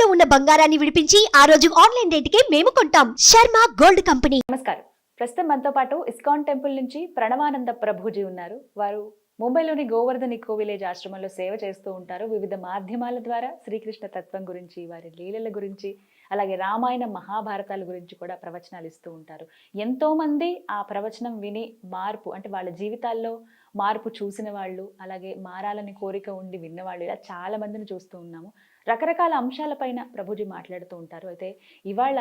తాకట్టులో ఉన్న బంగారాన్ని విడిపించి ఆ రోజు ఆన్లైన్ రేటుకే మేము కొంటాం. Sharma gold company. నమస్కారం. ప్రస్తుతం మనతో పాటు ఇస్కాన్ టెంపుల్ నుంచి ప్రణవానంద ప్రభుజీ ఉన్నారు. వారు ముంబైలోని గోవర్ధన్ ఇకో విలేజ్ ఆశ్రమంలో సేవ చేస్తూ ఉంటారు. వివిధ మాధ్యమాల ద్వారా శ్రీకృష్ణ తత్వం గురించి, వారి లీలల గురించి, అలాగే రామాయణ మహాభారతాల గురించి కూడా ప్రవచనాలు ఇస్తూ ఉంటారు. ఎంతో మంది ఆ ప్రవచనం విని మార్పు, అంటే వాళ్ళ జీవితాల్లో మార్పు చూసిన వాళ్ళు, అలాగే మారాలని కోరిక ఉండి విన్నవాళ్ళు, ఇలా చాలా మందిని చూస్తూ ఉన్నాము. రకరకాల అంశాలపైన ప్రభుజీ మాట్లాడుతూ ఉంటారు. అయితే ఇవాళ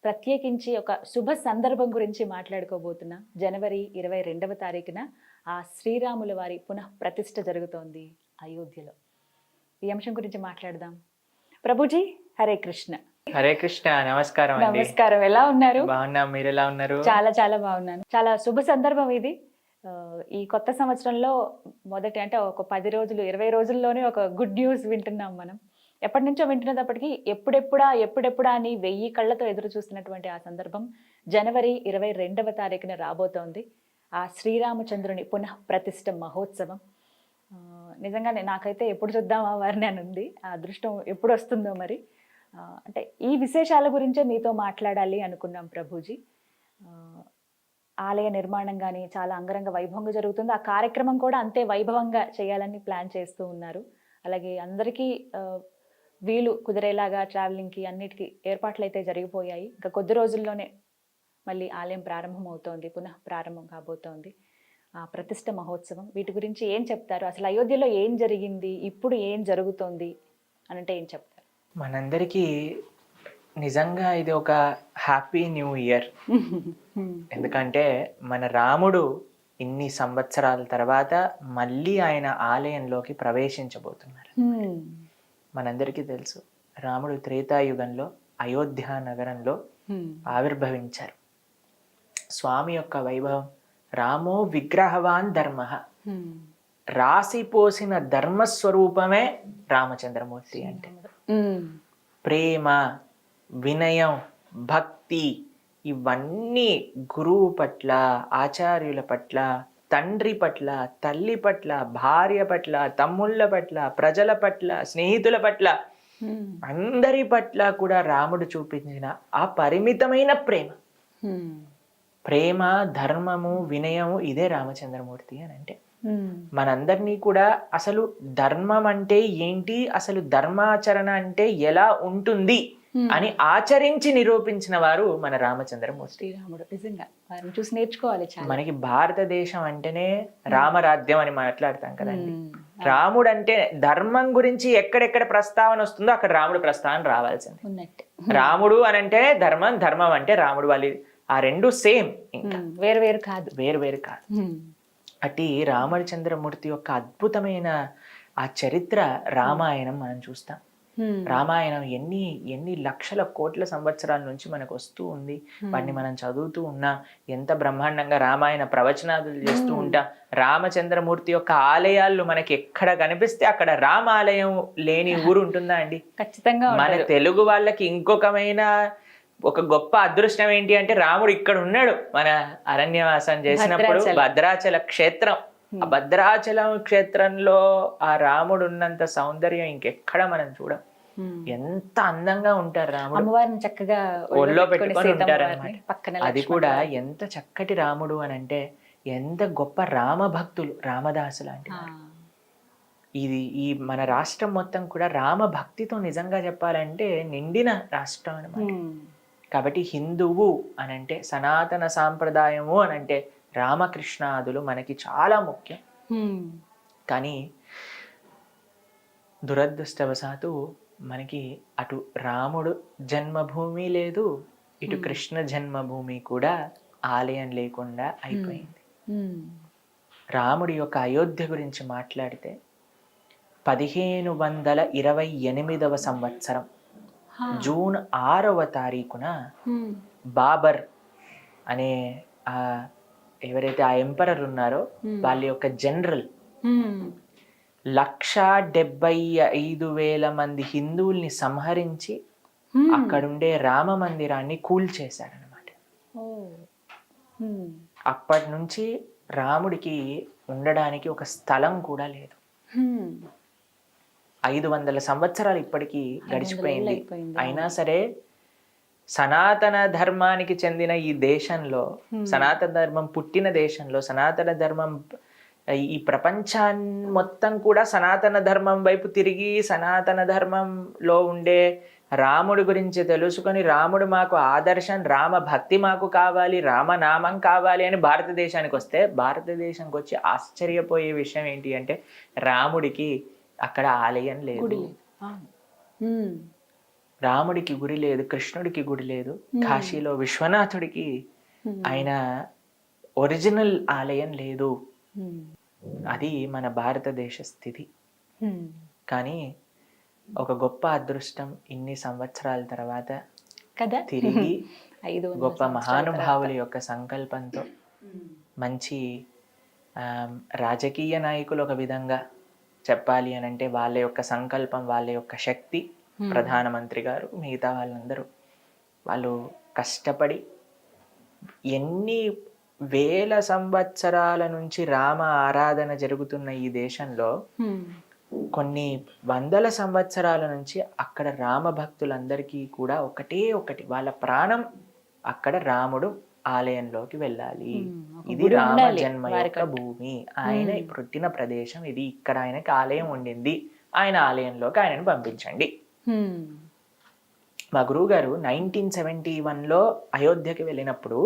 ప్రత్యేకించి ఒక శుభ సందర్భం గురించి మాట్లాడుకోబోతున్నాం. జనవరి 22వ తారీఖున ఆ శ్రీరాముల వారి పునః ప్రతిష్ఠ జరుగుతోంది అయోధ్యలో. ఈ అంశం గురించి మాట్లాడదాం. ప్రభుజీ, హరే కృష్ణ. హరే కృష్ణ. నమస్కారం అండి. నమస్కారం. ఎలా ఉన్నారు? బాగున్నా, మీరు ఎలా ఉన్నారు? చాలా చాలా బాగున్నాను. చాలా శుభ సందర్భం ఇది. ఈ కొత్త సంవత్సరంలో మొదటి, అంటే ఒక 10 రోజులు 20 రోజుల్లోనే ఒక గుడ్ న్యూస్ వింటున్నాం మనం. ఎప్పటి నుంచో వింటున్నప్పటికీ ఎప్పుడెప్పుడా అని 1000 కళ్ళతో ఎదురు చూస్తున్నటువంటి ఆ సందర్భం జనవరి 22వ తారీఖున రాబోతోంది. ఆ శ్రీరామచంద్రుని పునః ప్రతిష్ఠ మహోత్సవం. నిజంగానే నాకైతే ఎప్పుడు చూద్దామా వారిని అని ఉంది. ఆ అదృష్టం ఎప్పుడు వస్తుందో మరి. అంటే ఈ విశేషాల గురించే మీతో మాట్లాడాలి అనుకున్నాం ప్రభుజీ. ఆలయ నిర్మాణం కానీ చాలా అంగరంగ వైభవంగా జరుగుతుంది. ఆ కార్యక్రమం కూడా అంతే వైభవంగా చేయాలని ప్లాన్ చేస్తూ ఉన్నారు. అలాగే అందరికీ వీలు కుదిరేలాగా ట్రావెలింగ్కి అన్నిటికీ ఏర్పాట్లు అయితే జరిగిపోయాయి. ఇంకా కొద్ది రోజుల్లోనే మళ్ళీ ఆలయం ప్రారంభం అవుతోంది, పునః ప్రారంభం కాబోతోంది. ఆ ప్రతిష్ఠ మహోత్సవం, వీటి గురించి ఏం చెప్తారు? అసలు అయోధ్యలో ఏం జరిగింది, ఇప్పుడు ఏం జరుగుతోంది అని అంటే ఏం చెప్తారు? మనందరికీ నిజంగా ఇది ఒక హ్యాపీ న్యూ ఇయర్. ఎందుకంటే మన రాముడు ఇన్ని సంవత్సరాల తర్వాత మళ్ళీ ఆయన ఆలయంలోకి ప్రవేశించబోతున్నారు. మనందరికీ తెలుసు, రాముడు త్రేతాయుగంలో అయోధ్య నగరంలో ఆవిర్భవించారు. స్వామి యొక్క వైభవం, రామో విగ్రహవాన్ ధర్మ, రాసిపోసిన ధర్మస్వరూపమే రామచంద్రమూర్తి. అంటే ప్రేమ, వినయం, భక్తి, ఇవన్నీ గురువు పట్ల, ఆచార్యుల పట్ల, తండ్రి పట్ల, తల్లి పట్ల, భార్య పట్ల, తమ్ముళ్ళ పట్ల, ప్రజల పట్ల, స్నేహితుల పట్ల, అందరి పట్ల కూడా రాముడు చూపించిన ఆ పరిమితమైన ప్రేమ, ధర్మము, వినయము, ఇదే రామచంద్రమూర్తి అని అంటే. మనందరినీ కూడా అసలు ధర్మం అంటే ఏంటి, అసలు ధర్మాచరణ అంటే ఎలా ఉంటుంది అని ఆచరించి నిరూపించిన వారు మన రామచంద్రమూర్తి. శ్రీరాముడు నిజంగా వారిని చూసి నేర్చుకోవాలి. మనకి భారతదేశం అంటేనే రామరాజ్యం అని మాట్లాడతాం కదండి. రాముడు అంటే ధర్మం గురించి ఎక్కడెక్కడ ప్రస్తావన వస్తుందో అక్కడ రాముడు ప్రస్తావన రావాల్సింది. రాముడు అని అంటే ధర్మం, ధర్మం అంటే రాముడు. వాళ్ళు ఆ రెండు సేమ్, ఇంకా వేరు కాదు. అటు రామచంద్రమూర్తి యొక్క అద్భుతమైన ఆ చరిత్ర రామాయణం మనం చూస్తాం. రామాయణం ఎన్ని లక్షల కోట్ల సంవత్సరాల నుంచి మనకు వస్తూ ఉంది. వాటిని మనం చదువుతూ ఉన్నాం. ఎంత బ్రహ్మాండంగా రామాయణ ప్రవచనాలు చేస్తూ ఉంటాం. రామచంద్రమూర్తి యొక్క ఆలయాలు మనకి ఎక్కడ కనిపిస్తే అక్కడ రామాలయం లేని ఊరు ఉంటుందా అండి? ఖచ్చితంగా. మన తెలుగు వాళ్ళకి ఇంకొకమైన ఒక గొప్ప అదృష్టం ఏంటి అంటే, రాముడు ఇక్కడ ఉన్నాడు. మన అరణ్యవాసం చేసినప్పుడు భద్రాచల క్షేత్రం, ఆ భద్రాచలం క్షేత్రంలో ఆ రాముడు ఉన్నంత సౌందర్యం ఇంకెక్కడ మనం చూడం. ఎంత అందంగా ఉంటారు రాముడు. అమ్మవారిని చక్కగా ఒళ్ళో పెట్టుకొని ఉంటారు అన్నమాట. అది కూడా ఎంత చక్కటి రాముడు అని అంటే, ఎంత గొప్ప రామ భక్తులు, రామదాసు లాంటి. ఈ మన రాష్ట్రం మొత్తం కూడా రామ భక్తితో నిజంగా చెప్పాలంటే నిండిన రాష్ట్రం అన్నమాట. కాబట్టి హిందువు అనంటే, సనాతన సాంప్రదాయము అనంటే రామకృష్ణాదులు మనకి చాలా ముఖ్యం. కానీ దురదృష్టవశాత్తు మనకి అటు రాముడు జన్మభూమి లేదు, ఇటు కృష్ణ జన్మభూమి కూడా ఆలయం లేకుండా అయిపోయింది. రాముడి యొక్క అయోధ్య గురించి మాట్లాడితే 1528వ సంవత్సరం జూన్ 6వ తారీఖున బాబర్ అనే ఎవరైతే ఆ ఎంపరర్ ఉన్నారో వాళ్ళ యొక్క జనరల్ 1,75,000 మంది హిందువుల్ని సంహరించి అక్కడుండే రామ మందిరాన్ని కూల్చేశారనమాట. అప్పటి నుంచి రాముడికి ఉండడానికి ఒక స్థలం కూడా లేదు. 500 సంవత్సరాలు ఇప్పటికీ 500 గడిచిపోయింది. అయిపోయింది. అయినా సరే సనాతన ధర్మానికి చెందిన ఈ దేశంలో, సనాతన ధర్మం పుట్టిన దేశంలో, సనాతన ధర్మం ఈ ప్రపంచాన్ని మొత్తం కూడా సనాతన ధర్మం వైపు తిరిగి సనాతన ధర్మంలో ఉండే రాముడి గురించి తెలుసుకొని, రాముడు మాకు ఆదర్శం, రామ భక్తి మాకు కావాలి, రామనామం కావాలి అని భారతదేశానికి వస్తే, భారతదేశానికి వచ్చి ఆశ్చర్యపోయే విషయం ఏంటి అంటే రాముడికి అక్కడ ఆలయం లేదు. రాముడికి గుడి లేదు, కృష్ణుడికి గుడి లేదు. కాశీలో విశ్వనాథుడికి ఆయన ఒరిజినల్ ఆలయం లేదు. అది మన భారతదేశ స్థితి. కానీ ఒక గొప్ప అదృష్టం, ఇన్ని సంవత్సరాల తర్వాత కదా తిరిగి 500 గొప్ప మహానుభావుల యొక్క సంకల్పంతో మంచి రాజకీయ నాయకులు ఒక విధంగా చెప్పాలి అని అంటే వాళ్ళ యొక్క సంకల్పం, వాళ్ళ యొక్క శక్తి, ప్రధానమంత్రి గారు, మిగతా వాళ్ళందరూ వాళ్ళు కష్టపడి ఎన్ని వేల సంవత్సరాల నుంచి రామ ఆరాధన జరుగుతున్న ఈ దేశంలో కొన్ని వందల సంవత్సరాల నుంచి అక్కడ రామ భక్తులందరికీ కూడా ఒకటి వాళ్ళ ప్రాణం అక్కడ రాముడు ఆలయంలోకి వెళ్ళాలి. ఇది రామ జన్మ యొక్క భూమి, ఆయన పుట్టిన ప్రదేశం ఇది, ఇక్కడ ఆయనకి ఆలయం ఉండింది, ఆయన ఆలయంలోకి ఆయనను పంపించండి. మా గురువు గారు 1971లో అయోధ్యకి వెళ్ళినప్పుడు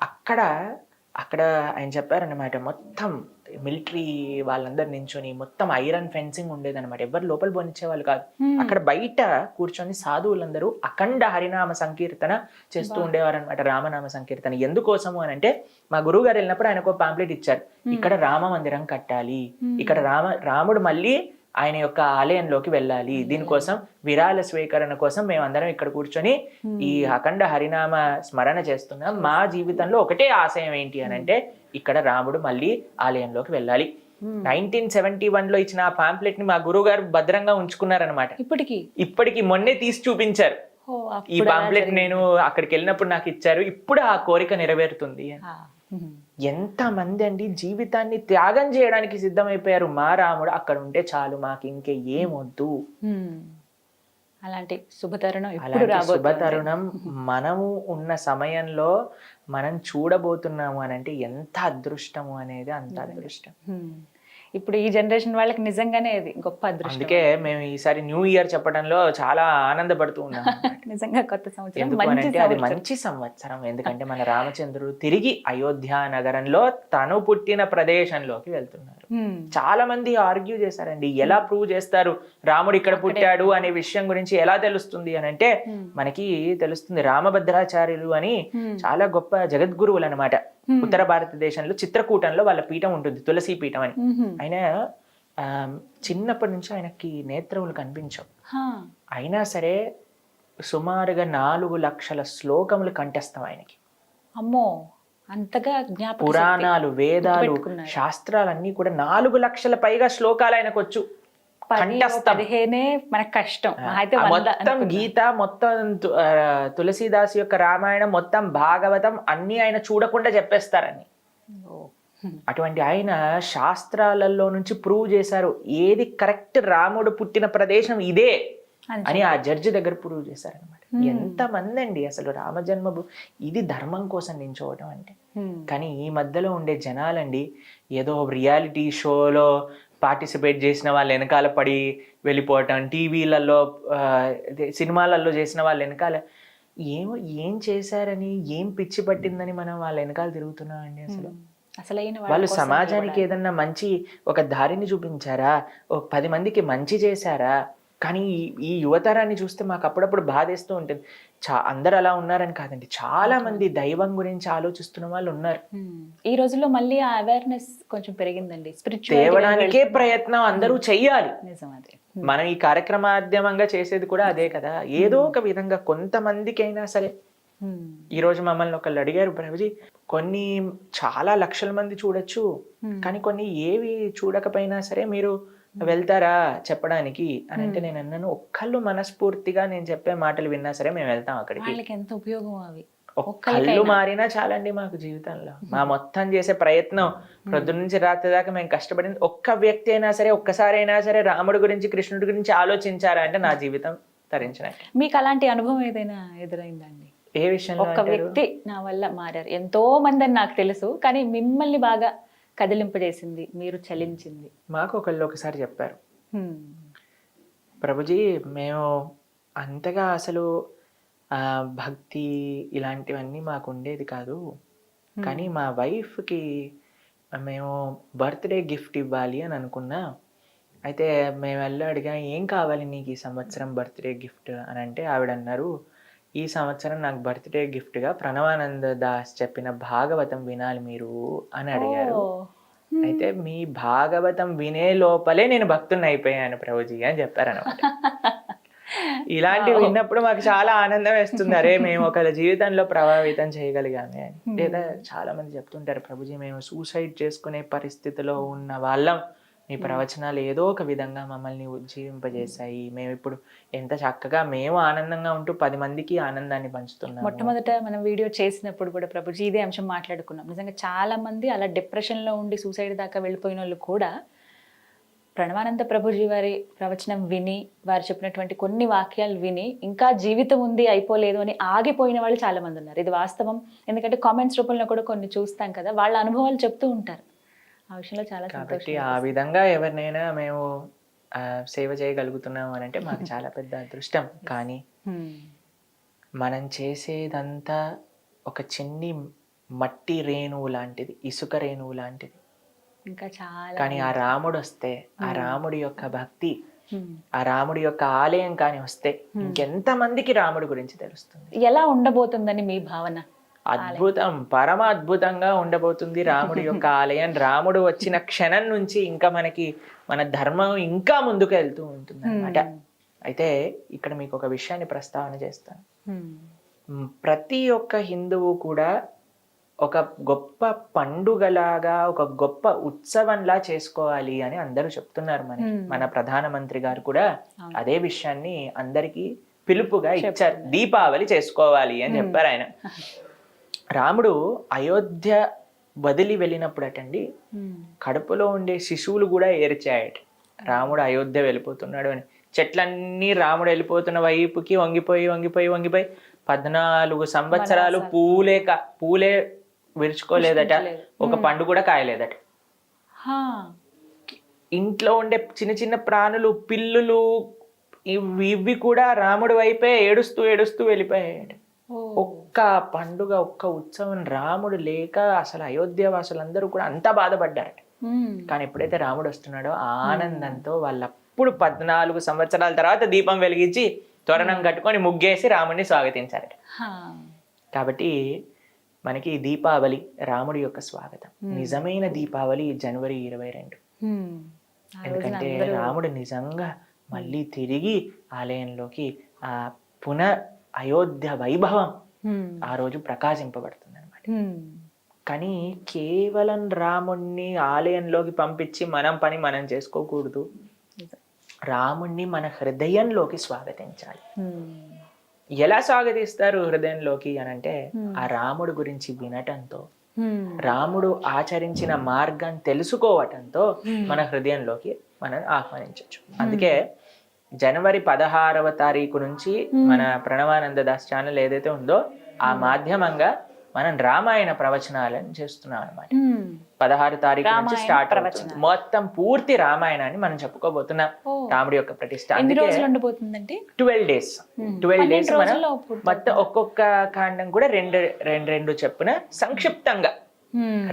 అక్కడ ఆయన చెప్పారనమాట, మొత్తం మిలిటరీ వాళ్ళందరు నించొని మొత్తం ఐరన్ ఫెన్సింగ్ ఉండేదన్నమాట, ఎవరు లోపల పోనిచ్చే వాళ్ళు కాదు. అక్కడ బయట కూర్చొని సాధువులందరూ అఖండ హరినామ సంకీర్తన చేస్తూ ఉండేవారు అనమాట, రామనామ సంకీర్తన. ఎందుకోసము అని అంటే మా గురువు గారు వెళ్ళినప్పుడు ఆయనకు ఒక పాంప్లెట్ ఇచ్చారు, ఇక్కడ రామ మందిరం కట్టాలి, ఇక్కడ రాముడు మళ్ళీ ఆయన యొక్క ఆలయంలోకి వెళ్ళాలి, దీనికోసం విరాళ స్వీకరణ కోసం మేమందరం ఇక్కడ కూర్చొని ఈ అఖండ హరినామ స్మరణ చేస్తున్నాం. మా జీవితంలో ఒకటే ఆశయం ఏంటి అని అంటే ఇక్కడ రాముడు మళ్ళీ ఆలయంలోకి వెళ్ళాలి. 1971లో ఇచ్చిన ఆ పాంప్లెట్ ని మా గురువు గారు భద్రంగా ఉంచుకున్నారనమాట. ఇప్పటికి మొన్నే తీసి చూపించారు. ఈ పాంప్లెట్ నేను అక్కడికి వెళ్ళినప్పుడు నాకు ఇచ్చారు, ఇప్పుడు ఆ కోరిక నెరవేరుతుంది. ఎంత మంది అండి జీవితాన్ని త్యాగం చేయడానికి సిద్ధమైపోయారు. మా రాముడు అక్కడ ఉంటే చాలు, మాకు ఇంకే ఏమొద్దు. అలాంటి శుభతరుణం శుభతరుణం మనము ఉన్న సమయంలో మనం చూడబోతున్నాము అని అంటే ఎంత అదృష్టము అనేది అంత అదృష్టం. ఇప్పుడు ఈ జనరేషన్ వాళ్ళకి నిజంగానే అది గొప్ప అదృష్టం. అందుకే మేము ఈసారి న్యూ ఇయర్ చెప్పడంలో చాలా ఆనందపడుతూ ఉన్నాం. నిజంగా కొత్త సంవత్సరం, ఎందుకంటే అది మంచి సంవత్సరం. ఎందుకంటే మన రామచంద్రుడు తిరిగి అయోధ్య నగరంలో తను పుట్టిన ప్రదేశంలోకి వెళ్తున్నారు. చాలా మంది ఆర్గ్యూ చేశారండి, ఎలా ప్రూవ్ చేస్తారు రాముడు ఇక్కడ పుట్టాడు అనే విషయం గురించి ఎలా తెలుస్తుంది అని అంటే మనకి తెలుస్తుంది. రామభద్రాచార్యులు అని చాలా గొప్ప జగద్గురువులు అనమాట. ఉత్తర భారతదేశంలో చిత్రకూటంలో వాళ్ళ పీఠం ఉంటుంది, తులసి పీఠం అని. ఆయన చిన్నప్పటి నుంచి ఆయనకి నేత్రములు కనిపించవు, అయినా సరే సుమారుగా 4 లక్షల శ్లోకములు కంఠస్థం ఆయనకి. అమ్మో, అంతగా జ్ఞాపకం. పురాణాలు, వేదాలు, శాస్త్రాలన్నీ కూడా 4 లక్షల పైగా శ్లోకాలు ఆయనకు వచ్చు. మనకు కష్టం. మొత్తం గీత, మొత్తం తులసీదాస్ యొక్క రామాయణం, మొత్తం భాగవతం అన్ని ఆయన చూడకుండా చెప్పేస్తారని. అటువంటి ఆయన శాస్త్రాలలో నుంచి ప్రూవ్ చేశారు ఏది కరెక్ట్, రాముడు పుట్టిన ప్రదేశం ఇదే అని ఆ జడ్జి దగ్గర ప్రూవ్ చేశారనమాట. ఎంతమంది అండి అసలు రామజన్మభూ ఇది ధర్మం కోసం నించోవటం అంటే. కానీ ఈ మధ్యలో ఉండే జనాలండి ఏదో రియాలిటీ షోలో పార్టిసిపేట్ చేసిన వాళ్ళు వెనకాల పడి వెళ్ళిపోవటం, టీవీలలో సినిమాలలో చేసిన వాళ్ళు వెనకాల ఏం చేశారని, ఏం పిచ్చి పట్టిందని మనం వాళ్ళ వెనకాల తిరుగుతున్నామండి. అసలు వాళ్ళు సమాజానికి ఏదన్నా మంచి ఒక దారిని చూపించారా, 10 మందికి మంచి చేశారా? కానీ ఈ యువతరాన్ని చూస్తే మాకు అప్పుడప్పుడు బాధేస్తూ ఉంటుంది. అందరు అలా ఉన్నారని కాదండి, చాలా మంది దైవం గురించి ఆలోచిస్తున్న వాళ్ళు ఉన్నారు. ఈ రోజుల్లో మళ్ళీ ఆ అవేర్నెస్ కొంచెం పెరిగిందండి. తేవడానికే ప్రయత్నం అందరూ చెయ్యాలి. మనం ఈ కార్యక్రమ మాధ్యమంగా చేసేది కూడా అదే కదా. ఏదో ఒక విధంగా కొంతమందికైనా సరే. ఈ రోజు మమ్మల్ని ఒకళ్ళు అడిగారు, ప్రభుజీ కొన్ని చాలా లక్షల మంది చూడొచ్చు, కానీ కొన్ని ఏవి చూడకపోయినా సరే మీరు వెళ్తారా చెప్పడానికి అని అంటే నేను అన్నాను, ఒక్కళ్ళు మనస్ఫూర్తిగా నేను చెప్పే మాటలు విన్నా సరే మేము వెళ్తాం అక్కడికి. ఎంత ఉపయోగం అవి. కళ్ళు మారినా చాలండి మాకు జీవితంలో. మా మొత్తం చేసే ప్రయత్నం ప్రొద్దు నుంచి రాత్రి దాకా మేము కష్టపడింది ఒక్క వ్యక్తి అయినా సరే, ఒక్కసారి అయినా సరే రాముడి గురించి కృష్ణుడి గురించి ఆలోచించారా అంటే నా జీవితం తరించినట్టు. మీకు అలాంటి అనుభవం ఏదైనా ఎదురైందండి? ఏ విషయంలో? ఒక్క వ్యక్తి నా వల్ల మారారు, ఎంతో మంది అని నాకు తెలుసు, కానీ మిమ్మల్ని బాగా కదిలింపజేసింది, మీరు చలించింది. మాకు ఒకసారి చెప్పారు, ప్రభుజీ మేము అంతగా అసలు భక్తి ఇలాంటివన్నీ మాకు ఉండేది కాదు, కానీ మా వైఫ్కి మేము బర్త్డే గిఫ్ట్ ఇవ్వాలి అని అనుకున్నా. అయితే మేము వెళ్ళి అడిగా, ఏం కావాలి నీకు ఈ సంవత్సరం బర్త్డే గిఫ్ట్ అని అంటే ఆవిడ అన్నారు, ఈ సంవత్సరం నాకు బర్త్డే గిఫ్ట్గా ప్రణవానంద దాస్ చెప్పిన భాగవతం వినాలి మీరు అని అడిగారు. అయితే మీ భాగవతం వినే లోపలే నేను భక్తుని అయిపోయాను ప్రభుజీ అని చెప్పారనమాట. ఇలాంటివి విన్నప్పుడు మాకు చాలా ఆనందం వేస్తుంది, అరే మేము ఒకళ్ళ జీవితంలో ప్రభావితం చేయగలిగామే అని. లేదా చాలా మంది చెప్తుంటారు, ప్రభుజీ మేము సూసైడ్ చేసుకునే పరిస్థితిలో ఉన్న వాళ్ళం, మీ ప్రవచనాలు ఏదో ఒక విధంగా మమ్మల్ని ఉజ్జీవింపజేశాయి, మేము ఇప్పుడు ఎంత చక్కగా మేము ఆనందంగా ఉంటూ 10 మందికి ఆనందాన్ని పంచుతున్నాం. మొట్టమొదట మనం వీడియో చేసినప్పుడు కూడా ప్రభుజీ ఇదే అంశం మాట్లాడుకున్నాం. నిజంగా చాలా మంది అలా డిప్రెషన్లో ఉండి సూసైడ్ దాకా వెళ్ళిపోయిన వాళ్ళు కూడా ప్రణవానంద ప్రభుజీ వారి ప్రవచనం విని, వారు చెప్పినటువంటి కొన్ని వాక్యాలు విని ఇంకా జీవితం ఉంది అయిపోలేదు అని ఆగిపోయిన వాళ్ళు చాలా మంది ఉన్నారు. ఇది వాస్తవం, ఎందుకంటే కామెంట్స్ రూపంలో కూడా కొన్ని చూస్తాం కదా, వాళ్ళ అనుభవాలు చెప్తూ ఉంటారు. ఆ విషయంలో చాలా కాబట్టి ఆ విధంగా ఎవరినైనా మేము సేవ చేయగలుగుతున్నాం అని అంటే మాకు చాలా పెద్ద అదృష్టం. కానీ మనం చేసేదంతా ఒక చిన్ని మట్టి రేణువు లాంటిది, ఇసుక రేణువు లాంటిది. ఇంకా చాలా కానీ ఆ రాముడు వస్తే, ఆ రాముడి యొక్క భక్తి, ఆ రాముడి యొక్క ఆలయం కానీ వస్తే ఇంకెంత మందికి రాముడి గురించి తెలుస్తుంది. ఎలా ఉండబోతుందని మీ భావన? అద్భుతం, పరమ అద్భుతంగా ఉండబోతుంది రాముడి యొక్క ఆలయం. రాముడు వచ్చిన క్షణం నుంచి ఇంకా మనకి మన ధర్మం ఇంకా ముందుకు వెళ్తూ ఉంటుంది అన్నమాట. అయితే ఇక్కడ మీకు ఒక విషయాన్ని ప్రస్తావన చేస్తాను. ప్రతి ఒక్క హిందువు కూడా ఒక గొప్ప పండుగలాగా, ఒక గొప్ప ఉత్సవంలా చేసుకోవాలి అని అందరూ చెప్తున్నారు. మన ప్రధానమంత్రి గారు కూడా అదే విషయాన్ని అందరికీ పిలుపుగా ఇచ్చారు, దీపావళి చేసుకోవాలి అని చెప్పారు ఆయన. రాముడు అయోధ్య వదిలి వెళ్ళినప్పుడు అటండి, కడుపులో ఉండే శిశువులు కూడా ఏడ్చాయట, రాముడు అయోధ్య వెళ్ళిపోతున్నాడు అని. చెట్లన్నీ రాముడు వెళ్ళిపోతున్న వైపుకి వంగిపోయి వంగిపోయి వంగిపోయి 14 సంవత్సరాలు పూలే విరుచుకోలేదట, ఒక పండు కూడా కాయలేదట. ఇంట్లో ఉండే చిన్న చిన్న ప్రాణులు, పిల్లులు, ఇవి కూడా రాముడి వైపే ఏడుస్తూ ఏడుస్తూ వెళ్ళిపోయాయట. ఒక్క పండుగ, ఒక్క ఉత్సవం రాముడు లేక అసలు అయోధ్య వాసులందరూ కూడా అంతా బాధపడ్డారట. కానీ ఎప్పుడైతే రాముడు వస్తున్నాడో ఆనందంతో వాళ్ళప్పుడు 14 సంవత్సరాల తర్వాత దీపం వెలిగించి తోరణం కట్టుకొని ముగ్గేసి రాముడిని స్వాగతించారట. కాబట్టి మనకి దీపావళి రాముడి యొక్క స్వాగతం. నిజమైన దీపావళి జనవరి 22. ఎందుకంటే రాముడు నిజంగా మళ్ళీ తిరిగి ఆలయంలోకి ఆ అయోధ్య వైభవం ఆ రోజు ప్రకాశింపబడుతుంది అనమాట. కానీ కేవలం రాముణ్ణి ఆలయంలోకి పంపించి మనం పని మనం చేసుకోకూడదు, రాముణ్ణి మన హృదయంలోకి స్వాగతించాలి. ఎలా స్వాగతిస్తారు హృదయంలోకి అని అంటే, ఆ రాముడు గురించి వినటంతో, రాముడు ఆచరించిన మార్గం తెలుసుకోవటంతో మన హృదయంలోకి మనం ఆహ్వానించవచ్చు. అందుకే జనవరి 16వ తారీఖు నుంచి మన ప్రణవానంద దాస్ ఛానల్ ఏదైతే ఉందో ఆ మాధ్యమంగా మనం రామాయణ ప్రవచనాలను చేస్తున్నాం అనమాట. 16 తారీఖు నుంచి స్టార్ట్ అవుతుంది. మొత్తం పూర్తి రామాయణాన్ని మనం చెప్పుకోబోతున్నాం, రాముడి యొక్క ప్రతిష్ట. 12 డేస్ మనం మొత్తం ఒక్కొక్క కాండం కూడా రెండు చెప్పున సంక్షిప్తంగా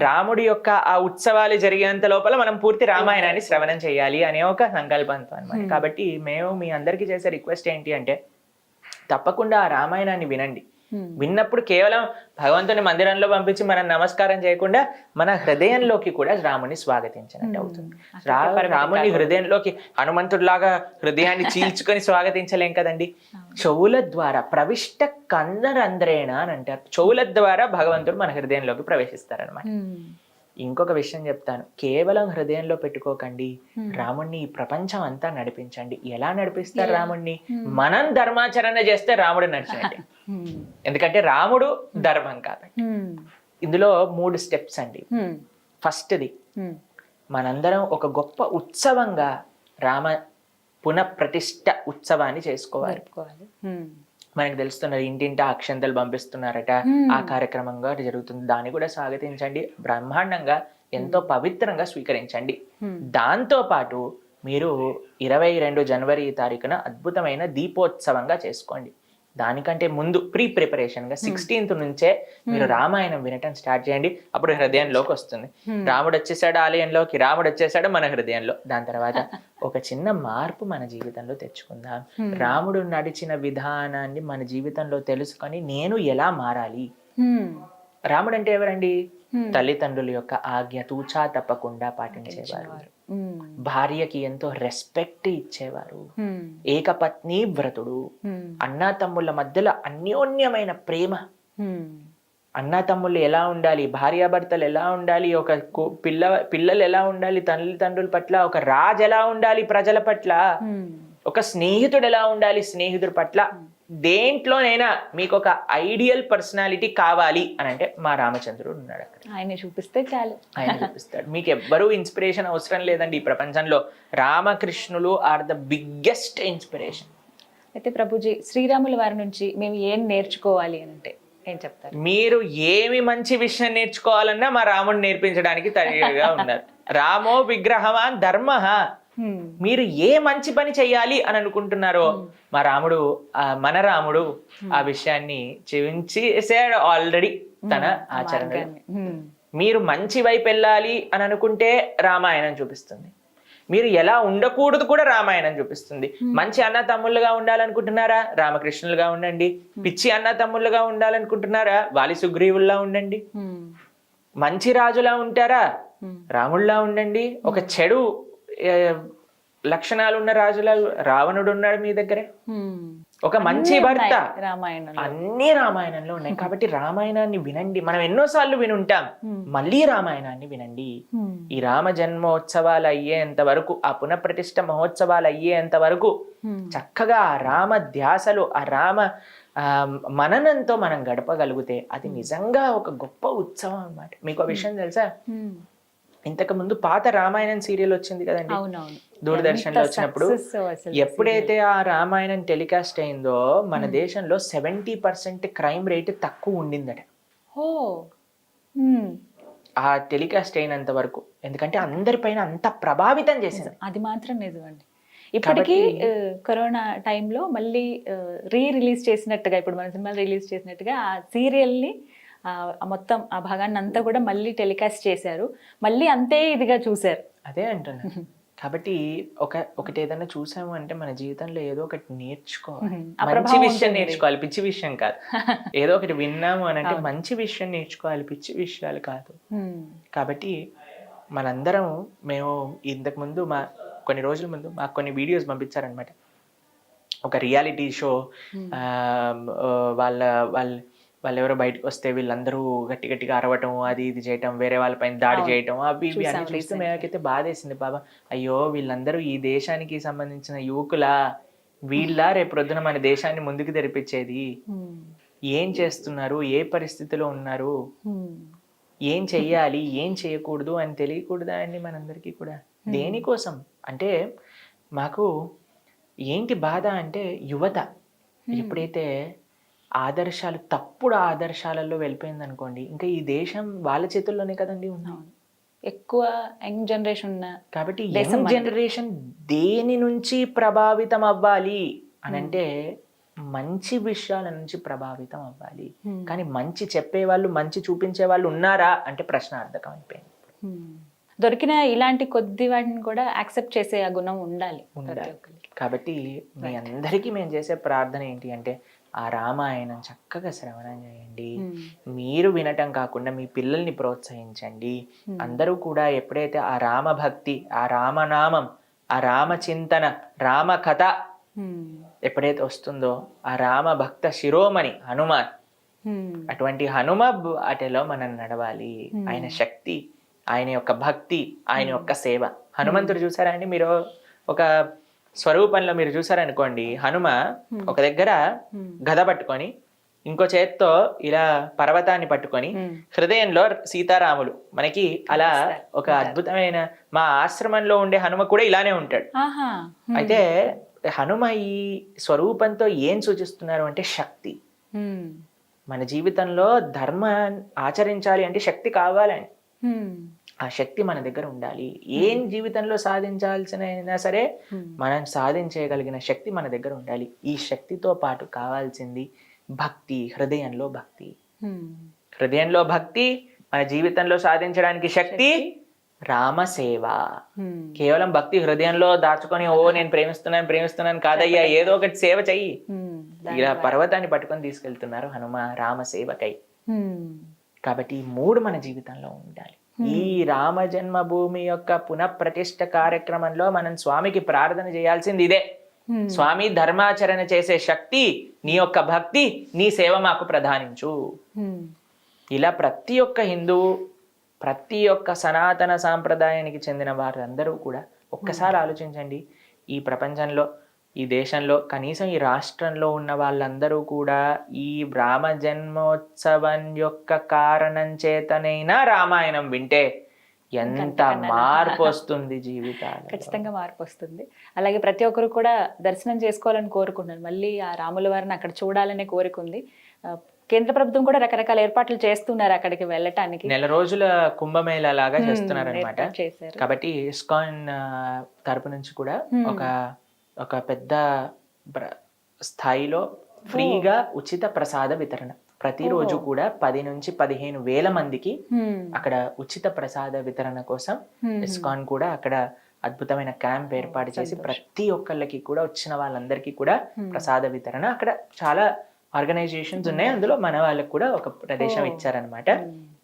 రాముడి యొక్క ఆ ఉత్సవాలు జరిగేంత లోపల మనం పూర్తి రామాయణాన్ని శ్రవణం చేయాలి అనే ఒక సంకల్పంతో అనమాట. కాబట్టి మేము మీ అందరికీ చేసే రిక్వెస్ట్ ఏంటి అంటే, తప్పకుండా ఆ రామాయణాన్ని వినండి. విన్నప్పుడు కేవలం భగవంతుని మందిరంలో పంపించి మనం నమస్కారం చేయకుండా మన హృదయంలోకి కూడా రాముని స్వాగతించినట్టు అవుతుంది. రాముని హృదయంలోకి హనుమంతుడిలాగా హృదయాన్ని చీల్చుకొని స్వాగతించలేం కదండి. చెవుల ద్వారా ప్రవిష్ట కందరంధ్రేణ అని అంటారు. చెవుల ద్వారా భగవంతుడు మన హృదయంలోకి ప్రవేశిస్తారనమాట. ఇంకొక విషయం చెప్తాను, కేవలం హృదయంలో పెట్టుకోకండి, రాముణ్ణి ఈ ప్రపంచం అంతా నడిపించండి. ఎలా నడిపిస్తారు రాముణ్ణి? మనం ధర్మాచరణ చేస్తే రాముడు నడిచినట్టే. ఎందుకంటే రాముడు ధర్మం కాబట్టి. ఇందులో 3 స్టెప్స్ అండి. ఫస్ట్ది, మనందరం ఒక గొప్ప ఉత్సవంగా రామ పునఃప్రతిష్ఠ ఉత్సవాన్ని చేసుకోవాలి. మనకు తెలుస్తున్నది, ఇంటింటా అక్షంతలు పంపిస్తున్నారట, ఆ కార్యక్రమంగా జరుగుతుంది. దాన్ని కూడా స్వాగతించండి, బ్రహ్మాండంగా ఎంతో పవిత్రంగా స్వీకరించండి. దాంతో పాటు మీరు 22 జనవరి తారీఖున అద్భుతమైన దీపోత్సవంగా చేసుకోండి. దానికంటే ముందు ప్రిపరేషన్గా 16th నుంచే మీరు రామాయణం వినటం స్టార్ట్ చేయండి. అప్పుడు హృదయంలోకి వస్తుంది. రాముడు వచ్చేసాడు ఆలయంలోకి, రాముడు వచ్చేసాడు మన హృదయంలో. దాని తర్వాత ఒక చిన్న మార్పు మన జీవితంలో తెచ్చుకుందాం. రాముడు నడిచిన విధానాన్ని మన జీవితంలో తెలుసుకొని నేను ఎలా మారాలి. రాముడు అంటే ఎవరండి? తల్లిదండ్రుల యొక్క ఆజ్ఞ తూచా తప్పకుండా పాటించేవారు, భార్యకి ఎంతో రెస్పెక్ట్ ఇచ్చేవారు, ఏకపత్ని వ్రతుడు, అన్నా తమ్ముళ్ళ మధ్యలో అన్యోన్యమైన ప్రేమ. అన్నా తమ్ముళ్ళు ఎలా ఉండాలి, భార్యాభర్తలు ఎలా ఉండాలి, ఒక పిల్లలు ఎలా ఉండాలి తల్లిదండ్రుల పట్ల, ఒక రాజు ఎలా ఉండాలి ప్రజల పట్ల, ఒక స్నేహితుడు ఎలా ఉండాలి స్నేహితుడి పట్ల. దేంట్లోనైనా మీకు ఒక ఐడియల్ పర్సనాలిటీ కావాలి అని అంటే మా రామచంద్రుడు ఉన్నాడు అక్కడ. ఆయన చూపిస్తే చాలు, ఆయన చూపిస్తాడు. మీకు ఎవ్వరూ ఇన్స్పిరేషన్ అవసరం లేదండి ఈ ప్రపంచంలో. రామకృష్ణులు ఆర్ ద బిగ్గెస్ట్ ఇన్స్పిరేషన్. అయితే ప్రభుజీ, శ్రీరాముల వారి నుంచి మేము ఏం నేర్చుకోవాలి అని అంటే ఏం చెప్తారు? మీరు ఏమి మంచి విషయం నేర్చుకోవాలన్నా మా రాముడు నేర్పించడానికి తయారుగా ఉన్నారు. రామో విగ్రహవాన్ ధర్మః. మీరు ఏ మంచి పని చెయ్యాలి అని అనుకుంటున్నారో మా రాముడు, మన రాముడు ఆ విషయాన్ని చూపించేసాడు ఆల్రెడీ తన ఆచరణలో. మీరు మంచి వైపు వెళ్ళాలి అని అనుకుంటే రామాయణం చూపిస్తుంది. మీరు ఎలా ఉండకూడదు కూడా రామాయణం చూపిస్తుంది. మంచి అన్న తమ్ముళ్ళుగా ఉండాలనుకుంటున్నారా? రామకృష్ణులుగా ఉండండి. పిచ్చి అన్న తమ్ముళ్ళుగా ఉండాలనుకుంటున్నారా? వాలి సుగ్రీవుల్లా ఉండండి. మంచి రాజులా ఉంటారా? రాముళ్ళలా ఉండండి. ఒక చెడు లక్షణాలు ఉన్న రాజులా రావణుడు ఉన్నాడు మీ దగ్గరే. ఒక మంచి భర్త, అన్ని రామాయణంలో ఉన్నాయి. కాబట్టి రామాయణాన్ని వినండి. మనం ఎన్నోసార్లు వినుంటాం, మళ్ళీ రామాయణాన్ని వినండి. ఈ రామ జన్మోత్సవాలు అయ్యేంత వరకు, ఆ పునఃప్రతిష్ఠ మహోత్సవాలు అయ్యేంత వరకు చక్కగా ఆ రామ ధ్యాసలు, ఆ రామ మననంతో మనం గడపగలిగితే అది నిజంగా ఒక గొప్ప ఉత్సవం అన్నమాట. మీకు ఆ విషయం తెలుసా? ఇంతకు ముందు పాత రామాయణం సీరియల్ వచ్చింది కదండి దూరదర్శన్ లో వచ్చినప్పుడు, ఎప్పుడైతే ఆ రామాయణం టెలికాస్ట్ అయిందో మన దేశంలో 70% క్రైమ్ రేట్ తక్కువ ఉండిందట ఆ టెలికాస్ట్ అయినంత వరకు. ఎందుకంటే అందరిపైన అంత ప్రభావితం చేసింది. అది మాత్రం నిజమండి. ఇప్పటికీ కరోనా టైంలో మళ్ళీ రిలీజ్ చేసినట్టుగా, ఇప్పుడు మన సినిమా రిలీజ్ చేసినట్టుగా ఆ సీరియల్ని మొత్తం ఆ భాగాన్ని అంతా కూడా మళ్ళీ టెలికాస్ట్ చేశారు. మళ్ళీ అంతే ఇదిగా చూశారు. అదే అంటున్నా. కాబట్టి ఒకటి ఏదైనా చూసాము అంటే మన జీవితంలో ఏదో ఒకటి నేర్చుకోవాలి. మంచి విషయం నేర్చుకోవాలి, పిచ్చి విషయం కాదు. ఏదో ఒకటి విన్నాము అని అంటే మంచి విషయం నేర్చుకోవాలి, పిచ్చి విషయాలు కాదు. కాబట్టి మనందరం, మేము ఇంతకు ముందు కొన్ని రోజుల ముందు మాకు కొన్ని వీడియోస్ పంపించారనమాట. ఒక రియాలిటీ షో, వాళ్ళు ఎవరో బయటకు వస్తే వీళ్ళందరూ గట్టి గట్టిగా అరవటం, అది ఇది చేయటం, వేరే వాళ్ళపైన దాడి చేయటం, అవి ఇవి అన్ని చూస్తే మేమైతే బాధేసింది. బాబా, అయ్యో వీళ్ళందరూ ఈ దేశానికి సంబంధించిన యువకులా, వీళ్ళ రేపు రొద్దున మన దేశాన్ని ముందుకు తెరిపించేది. ఏం చేస్తున్నారు, ఏ పరిస్థితిలో ఉన్నారు, ఏం చెయ్యాలి, ఏం చేయకూడదు అని తెలియకూడదా అండి మనందరికీ కూడా? దేనికోసం అంటే మాకు ఏంటి బాధ అంటే, యువత ఎప్పుడైతే ఆదర్శాలు, తప్పుడు ఆదర్శాలలో వెళ్ళిపోయింది అనుకోండి, ఇంకా ఈ దేశం వాళ్ళ చేతుల్లోనే కదండి ఉన్నాం. ఎక్కువ యంగ్ జనరేషన్ ఉన్న కాబట్టి యంగ్ జనరేషన్ దేని నుంచి ప్రభావితం అవ్వాలి అని అంటే మంచి విషయాల నుంచి ప్రభావితం అవ్వాలి. కానీ మంచి చెప్పేవాళ్ళు, మంచి చూపించే వాళ్ళు ఉన్నారా అంటే ప్రశ్నార్థకం అయిపోయింది. దొరికిన ఇలాంటి కొద్ది వాటిని కూడా యాక్సెప్ట్ చేసే ఆ గుణం ఉండాలి. కాబట్టి మీ అందరికీ మేము చేసే ప్రార్థన ఏంటి అంటే, ఆ రామాయణం చక్కగా శ్రవణం చేయండి. మీరు వినటం కాకుండా మీ పిల్లల్ని ప్రోత్సహించండి. అందరూ కూడా ఎప్పుడైతే ఆ రామభక్తి, ఆ రామనామం, ఆ రామచింతన, రామ కథ ఎప్పుడైతే వస్తుందో, ఆ రామ భక్త శిరోమణి హనుమాన్, అటువంటి హనుమ అటలో మనం నడవాలి. ఆయన శక్తి, ఆయన యొక్క భక్తి, ఆయన యొక్క సేవ. హనుమంతుడు చూసారా అండి మీరు? ఒక స్వరూపంలో మీరు చూసారనుకోండి, హనుమ ఒక దగ్గర గద పట్టుకొని ఇంకో చేత్తో ఇలా పర్వతాన్ని పట్టుకొని హృదయంలో సీతారాములు మనకి అలా ఒక అద్భుతమైన మా ఆశ్రమంలో ఉండే హనుమ కూడా ఇలానే ఉంటాడు. అయితే హనుమ ఈ స్వరూపంతో ఏం సూచిస్తున్నారు అంటే శక్తి. మన జీవితంలో ధర్మం ఆచరించాలి అంటే శక్తి కావాలని, ఆ శక్తి మన దగ్గర ఉండాలి. ఏం జీవితంలో సాధించాల్సిన సరే మనం సాధించగలిగిన శక్తి మన దగ్గర ఉండాలి. ఈ శక్తితో పాటు కావాల్సింది భక్తి, హృదయంలో భక్తి. హృదయంలో భక్తి, మన జీవితంలో సాధించడానికి శక్తి రామసేవ. కేవలం భక్తి హృదయంలో దాచుకొని ఓ నేను ప్రేమిస్తున్నాను కాదయ్యా, ఏదో ఒకటి సేవ చెయ్యి. ఇలా పర్వతాన్ని పట్టుకొని తీసుకెళ్తున్నారు హనుమ రామసేవకై. కాబట్టి ఈ 3 మన జీవితంలో ఉండాలి. ఈ రామ జన్మభూమి యొక్క పునఃప్రతిష్ఠ కార్యక్రమంలో మనం స్వామికి ప్రార్థన చేయాల్సింది ఇదే. స్వామి, ధర్మాచరణ చేసే శక్తి నీ యొక్క భక్తి, నీ సేవ మాకు ప్రధానించు. ఇలా ప్రతి ఒక్క హిందువు, ప్రతి ఒక్క సనాతన సాంప్రదాయానికి చెందిన వారందరూ కూడా ఒక్కసారి ఆలోచించండి. ఈ ప్రపంచంలో, ఈ దేశంలో, కనీసం ఈ రాష్ట్రంలో ఉన్న వాళ్ళందరూ కూడా ఈ రామ జన్మోత్సవం యొక్క కారణం చేతనైనా రామాయణం వింటే ఎంత మార్పు వస్తుంది జీవితాలు. ఖచ్చితంగా మార్పు వస్తుంది. అలాగే ప్రతి ఒక్కరు కూడా దర్శనం చేసుకోవాలని కోరుకుంటున్నారు. మళ్ళీ ఆ రాముల వారిని అక్కడ చూడాలనే కోరిక ఉంది. కేంద్ర ప్రభుత్వం కూడా రకరకాల ఏర్పాట్లు చేస్తున్నారు అక్కడికి వెళ్ళటానికి. 1 నెల రోజుల కుంభమేళా లాగా చేస్తున్నారు అనమాట. కాబట్టి ఇస్కాన్ తరపు నుంచి కూడా ఒక పెద్ద స్థాయిలో ఫ్రీగా ఉచిత ప్రసాద వితరణ ప్రతిరోజు కూడా 10 నుంచి 15 వేల మందికి అక్కడ ఉచిత ప్రసాద వితరణ కోసం ఇస్కాన్ కూడా అక్కడ అద్భుతమైన క్యాంప్ ఏర్పాటు చేసి ప్రతి ఒక్కళ్ళకి కూడా, వచ్చిన వాళ్ళందరికీ కూడా ప్రసాద వితరణ, అక్కడ చాలా ఆర్గనైజేషన్స్ ఉన్నాయి, అందులో మన వాళ్ళకి కూడా ఒక ప్రదేశం ఇచ్చారనమాట.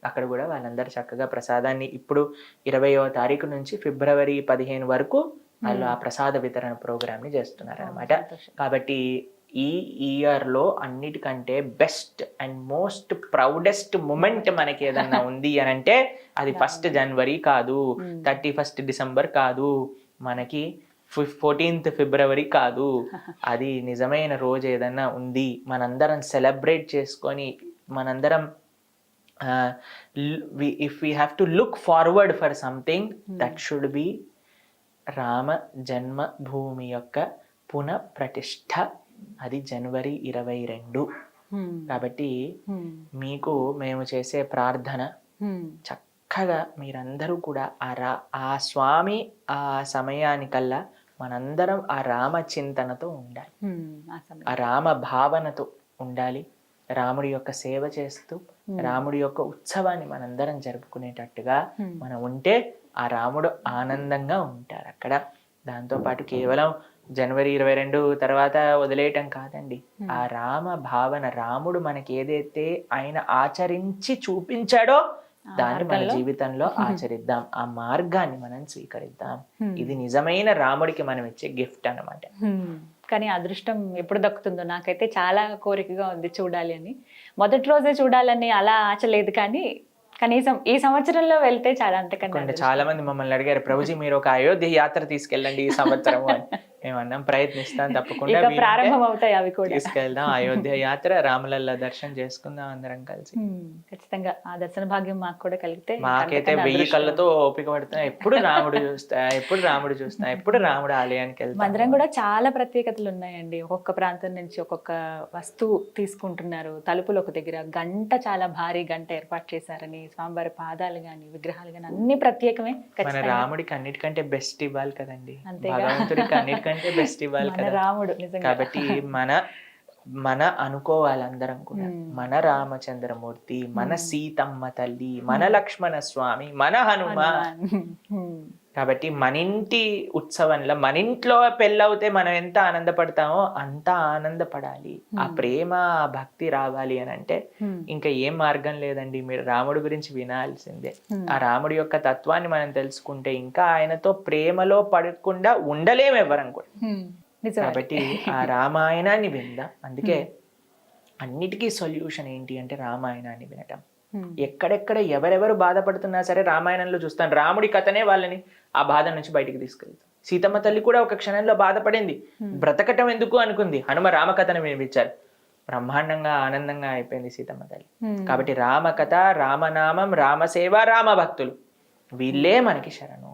అక్కడ కూడా వాళ్ళందరూ చక్కగా ప్రసాదాన్ని ఇప్పుడు 20వ తారీఖు నుంచి ఫిబ్రవరి 15 వరకు వాళ్ళు ఆ ప్రసాద వితరణ ప్రోగ్రామ్ ని చేస్తున్నారు అనమాట. కాబట్టి ఈ ఇయర్ లో అన్నిటికంటే best and most proudest moment మనకి ఏదన్నా ఉంది అని అంటే అది 1st జనవరి కాదు, 31st డిసెంబర్ కాదు, మనకి 14th ఫిబ్రవరి కాదు. అది నిజమైన రోజు ఏదన్నా ఉంది, మనందరం సెలబ్రేట్ చేసుకొని, మనందరం if we have to look forward for something, that should be Rama Janmabhoomi యొక్క పునఃప్రతిష్ఠ. అది జనవరి 22. కాబట్టి మీకు మేము చేసే ప్రార్థన, చక్కగా మీరందరూ కూడా ఆ స్వామి ఆ సమయానికల్లా మనందరం ఆ రామ చింతనతో ఉండాలి, ఆ రామ భావనతో ఉండాలి. రాముడి యొక్క సేవ చేస్తూ రాముడి యొక్క ఉత్సవాన్ని మనందరం జరుపుకునేటట్టుగా మనం ఉంటే ఆ రాముడు ఆనందంగా ఉంటారు అక్కడ. దాంతోపాటు కేవలం జనవరి 22 తర్వాత వదిలేయటం కాదండి, ఆ రామ భావన, రాముడు మనకి ఏదైతే ఆయన ఆచరించి చూపించాడో దాన్ని మన జీవితంలో ఆచరిద్దాం, ఆ మార్గాన్ని మనం స్వీకరిద్దాం. ఇది నిజమైన రాముడికి మనం ఇచ్చే గిఫ్ట్ అన్నమాట. కానీ అదృష్టం ఎప్పుడు దక్కుతుందో నాకైతే చాలా కోరికగా ఉంది చూడాలి అని. మొదటి రోజే చూడాలని అలా ఆశ లేదు, కానీ కనీసం ఈ సంవత్సరంలో వెళ్తే చాలా అంతకన్నా. చాలా మంది మమ్మల్ని అడిగారు, ప్రభుజీ మీరు ఒక అయోధ్య యాత్ర తీసుకెళ్ళండి ఈ సంవత్సరం అని. మేమన్నాం ప్రయత్నిస్తాం, తప్పకుండా ప్రారంభం అవుతాయి అవి కూడా, తీసుకెళ్దాం అయోధ్య యాత్ర, రాములల్ల దర్శనం చేసుకుందాం అందరం కలిసి. ఖచ్చితంగా ఆ దర్శన భాగ్యం మాకు కూడా కలిగితే. మాకైతే 1000 కళ్ళతో ఓపిక పడుతున్నా, ఎప్పుడు రాముడు చూస్తా, ఎప్పుడు రాముడు చూస్తా, ఎప్పుడు రాముడు ఆలయానికి వెళ్తాం. మందిరం కూడా చాలా ప్రత్యేకతలు ఉన్నాయండి. ఒక్కొక్క ప్రాంతం నుంచి ఒక్కొక్క వస్తువు తీసుకుంటున్నారు. తలుపులు ఒక దగ్గర గంట, చాలా భారీ గంట ఏర్పాటు చేశారని, స్వామివారి పాదాలు గాని విగ్రహాలు గాని అన్ని ప్రత్యేకమే. మన రాముడికి అన్నిటికంటే బెస్ట్ ఇవ్వాలి కదండి, భగవంతుడికి అన్నిటికంటే బెస్ట్ ఇవ్వాలి కదా రాముడు. కాబట్టి మన అనుకోవాలి అందరం కూడా, మన రామచంద్రమూర్తి, మన సీతమ్మ తల్లి, మన లక్ష్మణ స్వామి, మన హనుమాన్. కాబట్టి మన ఇంటి ఉత్సవంలో, మన ఇంట్లో పెళ్ళవుతే మనం ఎంత ఆనందపడతామో అంత ఆనందపడాలి. ఆ ప్రేమ, ఆ భక్తి రావాలి అని అంటే ఇంకా ఏం మార్గం లేదండి, మీరు రాముడి గురించి వినాల్సిందే. ఆ రాముడి యొక్క తత్వాన్ని మనం తెలుసుకుంటే ఇంకా ఆయనతో ప్రేమలో పడకుండా ఉండలేము ఎవరం కూడా. కాబట్టి ఆ రామాయణాన్ని విందాం. అందుకే అన్నిటికీ సొల్యూషన్ ఏంటి అంటే రామాయణాన్ని వినటం. ఎక్కడెక్కడ ఎవరెవరు బాధపడుతున్నా సరే రామాయణంలో చూస్తాను, రాముడి కథనే వాళ్ళని ఆ బాధ నుంచి బయటికి తీసుకెళ్తాం. సీతమ్మ తల్లి కూడా ఒక క్షణంలో బాధపడింది, బ్రతకటం ఎందుకు అనుకుంది, హనుమ రామకథను వినిపించారు. బ్రహ్మాండంగా ఆనందంగా అయిపోయింది సీతమ్మ తల్లి. కాబట్టి రామకథ, రామనామం, రామసేవ, రామభక్తులు వీళ్ళే మనకి శరణు.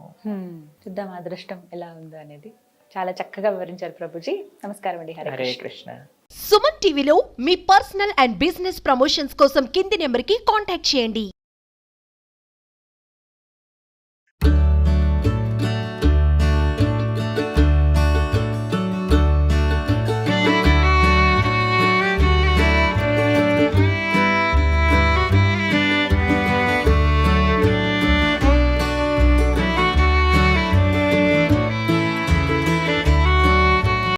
చూద్దాం అదృష్టం ఎలా ఉందో అనేది. చాలా చక్కగా వివరించారు ప్రభుజీ. నమస్కారం అండి. హరే కృష్ణ. సుమన్ టీవీలో మీ పర్సనల్ అండ్ బిజినెస్ ప్రమోషన్స్ కోసం కింది నెంబర్కి కాంటాక్ట్ చేయండి.